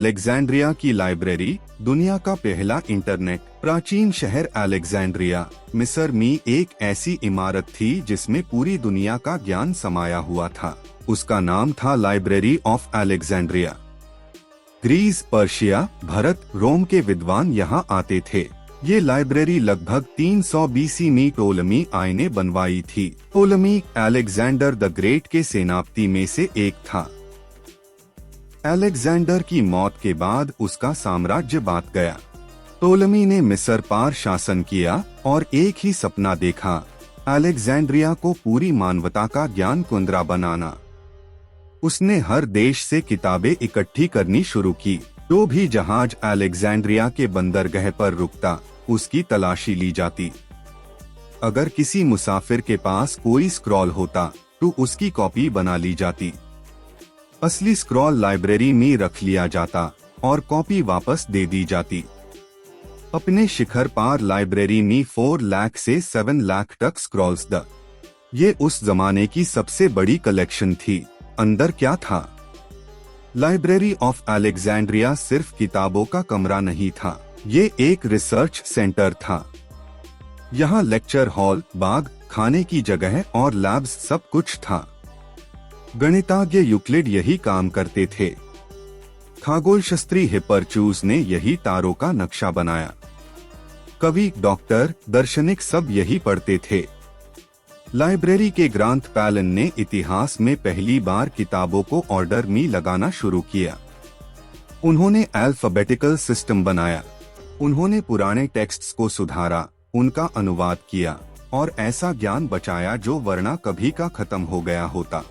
Alexandria की library, दुनिया का पहला इंटरनेट। प्राचीन शहर अलेक्जेंड्रिया, मिस्र में एक ऐसी इमारत थी जिसमें पूरी दुनिया का ज्ञान समाया हुआ था। उसका नाम था library of Alexandria. Greece, Persia, Bharat, Rome के विद्वान यहाँ आते थे। ये लाइब्रेरी लगभग 300 BC में टोलमी आई ने बनवाई थी। टोलमी अलेक्जेंडर द ग्रेट के सेनापति में से एक था। अलेक्जेंडर की मौत के बाद उसका साम्राज्य बांट गया। टोलमी ने मिस्र पर शासन किया और एक ही सपना देखा, अलेक्जेंड्रिया को पूरी मानवता का ज्ञान केंद्र बनाना। उसने हर देश से किताबें इकट्ठी करनी शुरू की। जो भी जहाज अलेक्जेंड्रिया के बंदरगाह पर रुकता, उसकी तलाशी ली जाती। अगर किसी मुसाफिर के पास कोई स्क्रॉल होता तो उसकी कॉपी बना ली जाती। असली स्क्रॉल लाइब्रेरी में रख लिया जाता और कॉपी वापस दे दी जाती। अपने शिखर पर लाइब्रेरी में 4 लाख से 7 लाख तक स्क्रॉल्स द। ये उस जमाने की सबसे बड़ी कलेक्शन थी। अंदर क्या था? लाइब्रेरी ऑफ अलेक्जेंड्रिया सिर्फ किताबों का कमरा नहीं था, ये एक रिसर्च सेंटर था। यहाँ लेक्चर हॉल, बाग, खाने की जगह और लैब्स सब कुछ था। गणितज्ञ यूक्लिड यही काम करते थे। खगोलशास्त्री हिपरचूस ने यही तारों का नक्शा बनाया। कवि, डॉक्टर, दार्शनिक सब यही पढ़ते थे। लाइब्रेरी के ग्रंथ पैलन ने इतिहास में पहली बार किताबों को ऑर्डर में लगाना शुरू किया। उन्होंने अल्फाबेटिकल सिस्टम बनाया। उन्होंने पुराने टेक्स्ट्स को सुधारा, उनका अनुवाद किया और ऐसा ज्ञान बचाया जो वरना कभी का खत्म हो गया होता।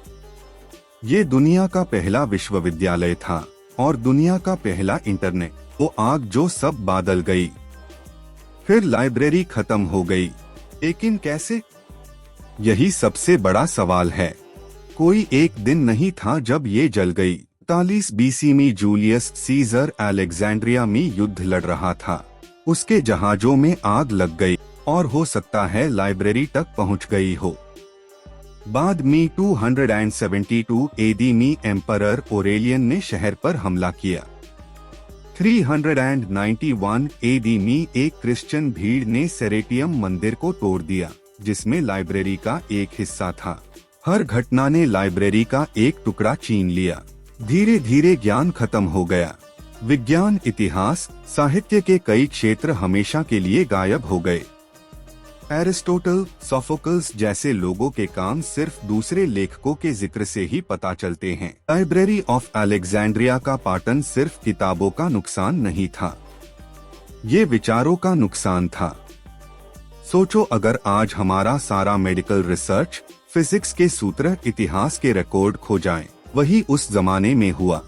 ये दुनिया का पहला विश्वविद्यालय था और दुनिया का पहला इंटरनेट। वो आग जो सब बादल गई। फिर लाइब्रेरी खत्म हो गई, लेकिन कैसे? यही सबसे बड़ा सवाल है। कोई एक दिन नहीं था जब ये जल गई। 40 BC में जूलियस सीजर अलेक्जेंड्रिया में युद्ध लड़ रहा था। उसके जहाजों में आग लग गई और हो सकता है लाइब्रेरी तक पहुंच गई हो। बाद में 272 AD में एम्परर ओरेलियन ने शहर पर हमला किया। 391 AD में एक क्रिश्चियन भीड़ ने सेरेटियम मंदिर को तोड़ दिया, जिसमें लाइब्रेरी का एक हिस्सा था। हर घटना ने लाइब्रेरी का एक टुकड़ा छीन लिया। धीरे धीरे ज्ञान खत्म हो गया। विज्ञान, इतिहास, साहित्य के कई क्षेत्र हमेशा के लिए गायब हो गए। एरिस्टोटल, सोफोकल्स जैसे लोगों के काम सिर्फ दूसरे लेखकों के जिक्र से ही पता चलते हैं। लाइब्रेरी ऑफ अलेक्जेंड्रिया का पाटन सिर्फ किताबों का नुकसान नहीं था, ये विचारों का नुकसान था। सोचो, अगर आज हमारा सारा मेडिकल रिसर्च, फिजिक्स के सूत्र, इतिहास के रिकॉर्ड खो जाएं, वही उस जमाने में हुआ।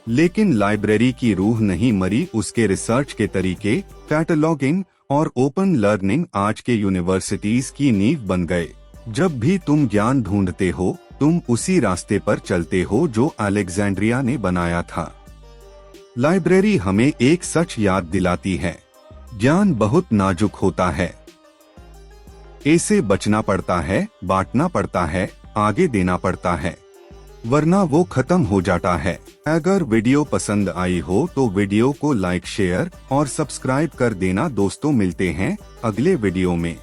लेकिन लाइब्रेरी की रूह नहीं मरी। उसके रिसर्च के तरीके, कैटलॉगिंग और ओपन लर्निंग आज के यूनिवर्सिटीज की नींव बन गए। जब भी तुम ज्ञान ढूंढते हो, तुम उसी रास्ते पर चलते हो जो अलेक्जेंड्रिया ने बनाया था। लाइब्रेरी हमें एक सच याद दिलाती है, ज्ञान बहुत नाजुक होता है। इसे बचना पड़ता है, बांटना पड़ता है, आगे देना पड़ता है, वरना वो खत्म हो जाता है। अगर वीडियो पसंद आई हो तो वीडियो को लाइक, शेयर और सब्सक्राइब कर देना दोस्तों। मिलते हैं अगले वीडियो में।